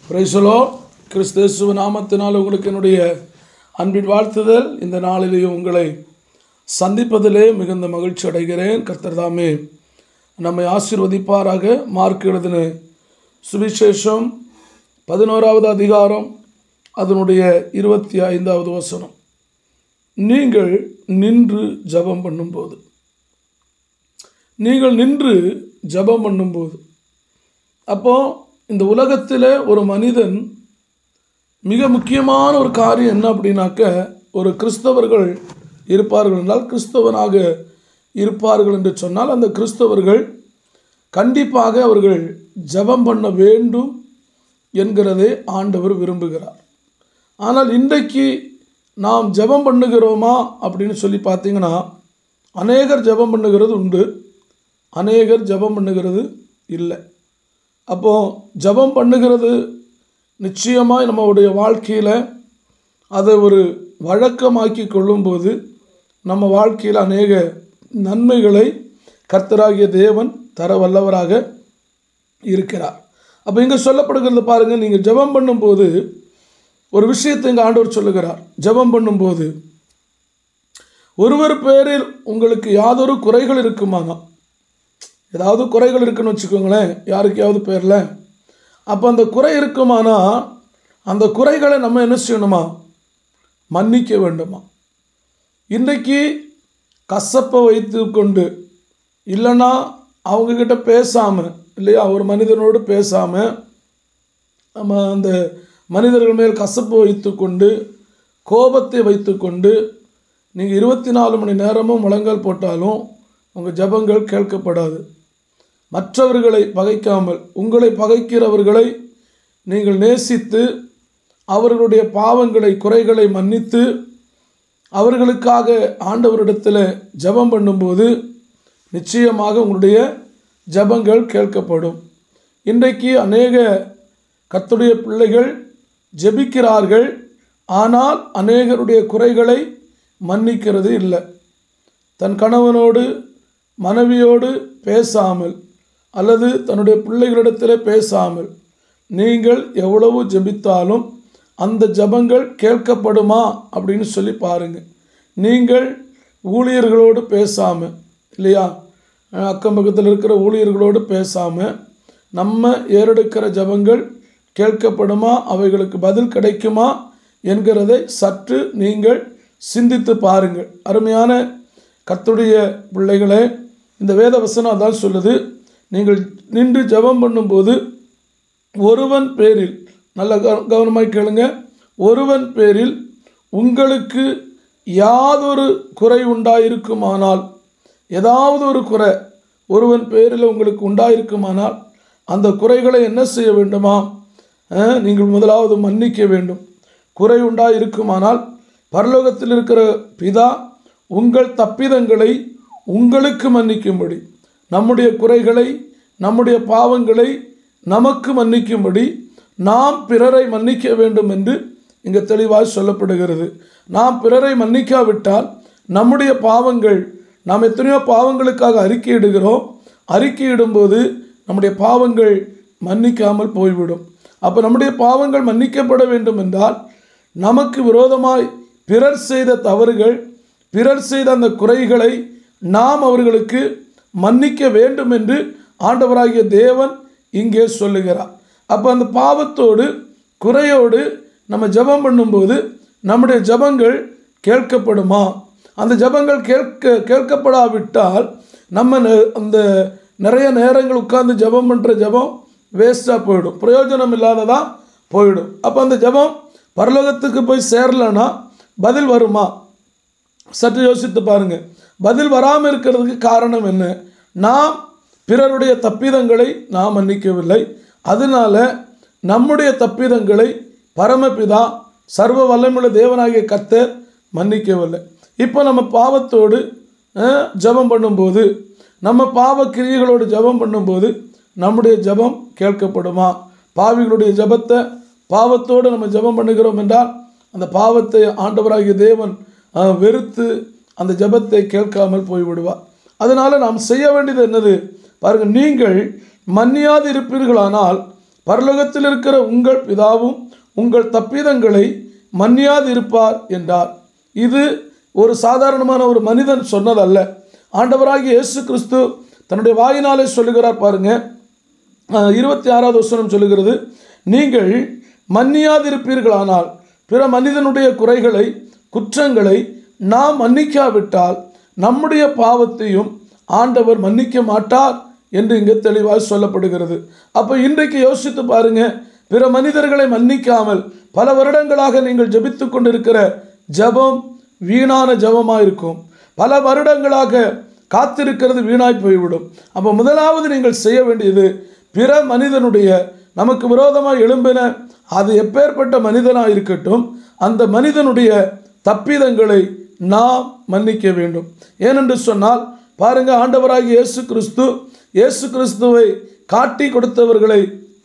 Praise the Lord. கிறிஸ்து இயேசுவின் நாமத்தினால் உங்களுக்கு என்னுடைய அன்பின் வாழ்த்துதல். இந்த நாளிலேயும் உங்களை சந்திப்பதிலே மிகுந்த மகிழ்ச்சி அடைகிறேன். கர்த்தர் தாமே நம்மை ஆசீர்வதிப்பாராக. மார்க் எழுதின சுவிசேஷம் 11வது அதிகாரம் அதனுடைய 25வது வசனம். நீங்கள் நின்று ஜெபம் பண்ணும்போது, நீங்கள் நின்று ஜெபம் பண்ணும்போது, அப்போ இந்த உலகத்தில் ஒரு மனிதன் மிக முக்கியமான ஒரு காரியம் என்ன அப்படின்னாக்க, ஒரு கிறிஸ்தவர்கள் இருப்பார்கள் என்றால், கிறிஸ்தவனாக இருப்பார்கள் என்று சொன்னால், அந்த கிறிஸ்தவர்கள் கண்டிப்பாக அவர்கள் ஜெபம் பண்ண வேண்டும் என்கிறதே ஆண்டவர் விரும்புகிறார். ஆனால் இன்றைக்கு நாம் ஜெபம் பண்ணுகிறோமா அப்படின்னு சொல்லி பார்த்தீங்கன்னா, அநேகர் ஜெபம் பண்ணுகிறது உண்டு, அநேகர் ஜெபம் பண்ணுகிறது இல்லை. அப்போது ஜெபம் பண்ணுகிறது நிச்சயமாக நம்மளுடைய வாழ்க்கையில் அதை ஒரு வழக்கமாக்கி கொள்ளும்போது நம்ம வாழ்க்கையில் அநேக நன்மைகளை கர்த்தராகிய தேவன் தர வல்லவராக இருக்கிறார். அப்போ இங்கே சொல்லப்படுகிறது பாருங்கள், நீங்கள் ஜெபம் பண்ணும்போது ஒரு விஷயத்தை இங்கே ஆண்டவர் சொல்லுகிறார். ஜெபம் பண்ணும்போது ஒருவர் பேரில் உங்களுக்கு யாதொரு குறைகள் இருக்குமானா, ஏதாவது குறைகள் இருக்குன்னு வச்சுக்கோங்களேன், யாருக்கையாவது பேரில், அப்போ அந்த குறை இருக்குமானா அந்த குறைகளை நம்ம என்ன செய்யணுமா? மன்னிக்க வேண்டுமா? இன்றைக்கு கசப்பை வைத்து கொண்டு, இல்லைன்னா அவங்கக்கிட்ட பேசாமல், இல்லையா, ஒரு மனிதனோடு பேசாமல் நம்ம அந்த மனிதர்கள் மேல் கசப்பு வைத்து கொண்டு, கோபத்தை வைத்து கொண்டு நீங்கள் 24 மணி நேரமும் முழங்கால் போட்டாலும் உங்கள் ஜெபங்கள் கேட்கப்படாது. மற்றவர்களை பகைக்காமல் உங்களை பகைக்கிறவர்களை நீங்கள் நேசித்து அவர்களுடைய பாவங்களை குறைகளை மன்னித்து அவர்களுக்காக ஆண்டவரிடத்தில் ஜெபம் பண்ணும்போது நிச்சயமாக உங்களுடைய ஜெபங்கள் கேட்கப்படும். இன்றைக்கு அநேக கர்த்தருடைய பிள்ளைகள் ஜெபிக்கிறார்கள், ஆனால் அநேகருடைய குறைகளை மன்னிக்கிறது இல்லை. தன் கணவனோடு மனைவியோடு பேசாமல் அல்லது தன்னுடைய பிள்ளைகளிடத்தில் பேசாமல் நீங்கள் எவ்வளவு ஜெபித்தாலும் அந்த ஜெபங்கள் கேட்கப்படுமா அப்படின்னு சொல்லி பாருங்கள். நீங்கள் ஊழியர்களோடு பேசாமல், இல்லையா, அக்கம் பக்கத்தில் இருக்கிற ஊழியர்களோடு பேசாமல் நம்ம ஏறெடுக்கிற ஜெபங்கள் கேட்கப்படுமா, அவைகளுக்கு பதில் கிடைக்குமா என்கிறதை சற்று நீங்கள் சிந்தித்து பாருங்கள். அருமையான கர்த்தருடைய பிள்ளைகளே, இந்த வேத வசனம் அதான் சொல்லுது, நீங்கள் நின்று ஜெபம் பண்ணும்போது ஒருவன் பேரில், நல்ல கவனமாக கேளுங்க, ஒருவன் பேரில் உங்களுக்கு யாதொரு குறை உண்டாயிருக்குமானால், ஏதாவது ஒரு குறை ஒருவன் பேரில் உங்களுக்கு உண்டாயிருக்குமானால் அந்த குறைகளை என்ன செய்ய வேண்டுமா? நீங்கள் முதலாவது மன்னிக்க வேண்டும். குறை உண்டாயிருக்குமானால் பரலோகத்தில் இருக்கிற பிதா உங்கள் தப்பிதங்களை உங்களுக்கு மன்னிக்கும்படி, நம்முடைய குறைகளை நம்முடைய பாவங்களை நமக்கு மன்னிக்கும்படி நாம் பிறரை மன்னிக்க வேண்டும் என்று இங்கே தெளிவாக சொல்லப்படுகிறது. நாம் பிறரை மன்னிக்காவிட்டால் நம்முடைய பாவங்கள், நாம் எத்தனையோ பாவங்களுக்காக அறிக்கையிடுகிறோம், அறிக்கையிடும்போது நம்முடைய பாவங்கள் மன்னிக்காமல் போய்விடும். அப்போ நம்முடைய பாவங்கள் மன்னிக்கப்பட வேண்டும் என்றால் நமக்கு விரோதமாய் பிறர் செய்த தவறுகள், பிறர் செய்த அந்த குறைகளை நாம் அவர்களுக்கு மன்னிக்க வேண்டும் என்று ஆண்டவராகிய தேவன் இங்கே சொல்லுகிறார். அப்போ அந்த பாவத்தோடு குறையோடு நம்ம ஜெபம் பண்ணும்போது நம்முடைய ஜெபங்கள் கேட்கப்படுமா? அந்த ஜெபங்கள் கேட்கப்படாவிட்டால் நம்ம அந்த நிறைய நேரங்கள் உட்கார்ந்து ஜெபம் பண்ணுற ஜெபம் வேஸ்ட்டாக போயிடும், பிரயோஜனம் இல்லாததாக போயிடும். அப்போ அந்த ஜெபம் பரலோகத்துக்கு போய் சேரலைன்னா பதில் வருமா? சற்று யோசித்து பாருங்கள். பதில் வராமல் இருக்கிறதுக்கு காரணம் என்ன? நாம் பிறருடைய தப்பிதங்களை நாம் மன்னிக்கவில்லை. அதனால் நம்முடைய தப்பிதங்களை பரமபிதா சர்வ வல்லமையுள்ள தேவனாகிய கர்த்தர் மன்னிக்கவில்லை. இப்போ நம்ம பாவத்தோடு ஜெபம் பண்ணும்போது, நம்ம பாவ கிரியைகளோடு ஜெபம் பண்ணும்போது நம்முடைய ஜெபம் கேட்கப்படுமா? பாவிகளுடைய ஜெபத்தை, பாவத்தோடு நம்ம ஜெபம் பண்ணுகிறோம் என்றால் அந்த பாவத்தை ஆண்டவராகிய தேவன் வெறுத்து அந்த ஜெபத்தை கேட்காமல் போய்விடுவார். அதனால் நாம் செய்ய வேண்டியது என்னது பாருங்கள், நீங்கள் மன்னியாது இருப்பீர்களானால் பரலோகத்தில் இருக்கிற உங்கள் பிதாவும் உங்கள் தப்பிதங்களை மன்னியாதிருப்பார் என்றார். இது ஒரு சாதாரணமான ஒரு மனிதன் சொன்னதல்ல. ஆண்டவராகிய இயேசு கிறிஸ்து தன்னுடைய வாயினாலே சொல்லுகிறார். பாருங்க, 26வது வசனம் சொல்லுகிறது, நீங்கள் மன்னியாதிருப்பீர்களானால் பிற மனிதனுடைய குறைகளை குற்றங்களை நாம் மன்னிக்காவிட்டால் நம்முடைய பாவத்தையும் ஆண்டவர் மன்னிக்க மாட்டார் என்று இங்கே தெளிவாக சொல்லப்படுகிறது. அப்போ இன்றைக்கு யோசித்து பாருங்க, பிற மனிதர்களை மன்னிக்காமல் பல வருடங்களாக நீங்கள் ஜெபித்து கொண்டிருக்கிற ஜெபம் வீணான ஜெபமாக இருக்கும். பல வருடங்களாக காத்திருக்கிறது வீணாய் போய்விடும். அப்போ முதலாவது நீங்கள் செய்ய வேண்டியது, பிற மனிதனுடைய நமக்கு விரோதமாக எழும்பின அது எப்பேற்பட்ட மனிதனாக இருக்கட்டும், அந்த மனிதனுடைய தப்பிதங்களை நாம் மன்னிக்க வேண்டும். ஏனென்று சொன்னால் பாருங்க, ஆண்டவராகிய இயேசு கிறிஸ்துவை காட்டி கொடுத்தவர்களை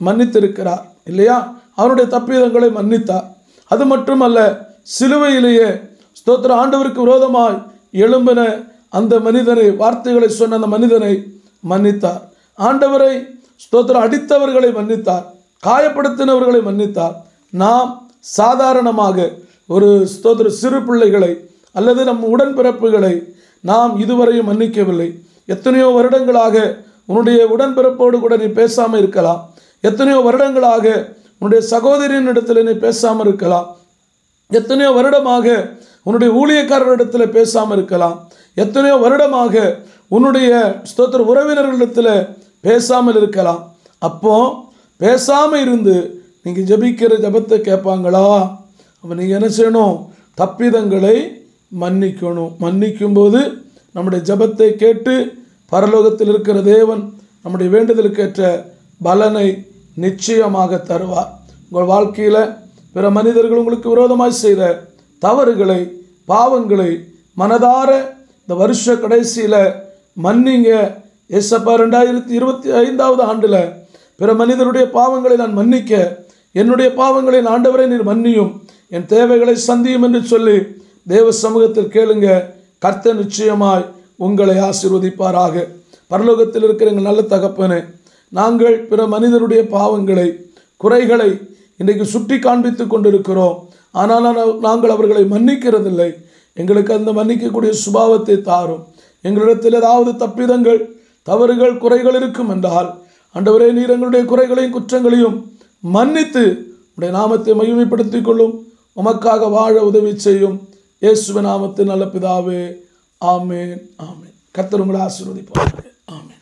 மன்னித்திருக்கிறார் இல்லையா? அவருடைய தப்பிதங்களை மன்னித்தார். அது மட்டுமல்ல, சிலுவையிலேயே ஸ்தோத்திர ஆண்டவருக்கு விரோதமாய் எழும்பின அந்த மனிதனை, வார்த்தைகளை சொன்ன அந்த மனிதனை மன்னித்தார். ஆண்டவரை ஸ்தோத்திரம் அடித்தவர்களை மன்னித்தார், காயப்படுத்தினவர்களை மன்னித்தார். நாம் சாதாரணமாக ஒரு ஸ்தோத்திர சிறு பிள்ளைகளை அல்லது நம் உடன்பிறப்புகளை நாம் இதுவரையும் மன்னிக்கவில்லை. எத்தனையோ வருடங்களாக உன்னுடைய உடன்பிறப்போடு கூட நீ பேசாமல் இருக்கலாம். எத்தனையோ வருடங்களாக உன்னுடைய சகோதரியின் இடத்துல நீ பேசாமல் இருக்கலாம். எத்தனையோ வருடமாக உன்னுடைய ஊழியக்காரரிடத்தில் பேசாமல் இருக்கலாம். எத்தனையோ வருடமாக உன்னுடைய ஸ்தோத்திர உறவினர்களிடத்தில் பேசாமல் இருக்கலாம். அப்போ பேசாமல் இருந்து நீங்கள் ஜெபிக்கிற ஜெபத்தை கேட்பாங்களா? அப்போ நீங்கள் என்ன செய்யணும்? தப்பிதங்களை மன்னிக்கணும். மன்னிக்கும்போது நம்முடைய ஜெபத்தை கேட்டு பரலோகத்தில் இருக்கிற தேவன் நம்முடைய வேண்டுதலுக்கேற்ற பலனை நிச்சயமாக தருவார். உங்கள் வாழ்க்கையில் பிற மனிதர்கள் உங்களுக்கு விரோதமாய் செய்த தவறுகளை பாவங்களை மனதார இந்த வருஷ கடைசியில் மன்னிங்க. ஏசப்பா 2025வது ஆண்டில் பிற மனிதருடைய பாவங்களை நான் மன்னிக்க, என்னுடைய பாவங்களை ஆண்டவரை நீர் மன்னியும், என் தேவைகளை சந்தியும் என்று சொல்லி தேவ சமூகத்தில் கேளுங்க. கர்த்தர் நிச்சயமாய் உங்களை ஆசீர்வதிப்பாராக. பரலோகத்தில் இருக்கிற எங்கள் நல்ல தகப்பனே, நாங்கள் பிற மனிதருடைய பாவங்களை குறைகளை இன்றைக்கு சுட்டி காண்பித்து கொண்டிருக்கிறோம். ஆனால் நாங்கள் அவர்களை மன்னிக்கிறதில்லை. எங்களுக்கு அந்த மன்னிக்கக்கூடிய சுபாவத்தை தாரும். எங்களிடத்தில் ஏதாவது தப்பிதங்கள் தவறுகள் குறைகள் இருக்கும் என்றால் ஆண்டவரே, நீர் எங்களுடைய குறைகளையும் குற்றங்களையும் மன்னித்து உடைய நாமத்தை மகிமைப்படுத்திக் கொள்ளும். உமக்காக வாழ உதவி செய்யும். இயேசுவின் நாமத்தில் நல்ல பிதாவே, ஆமேன் ஆமேன். கர்த்தர் உங்களை ஆசீர்வதிப்பார். ஆமேன்.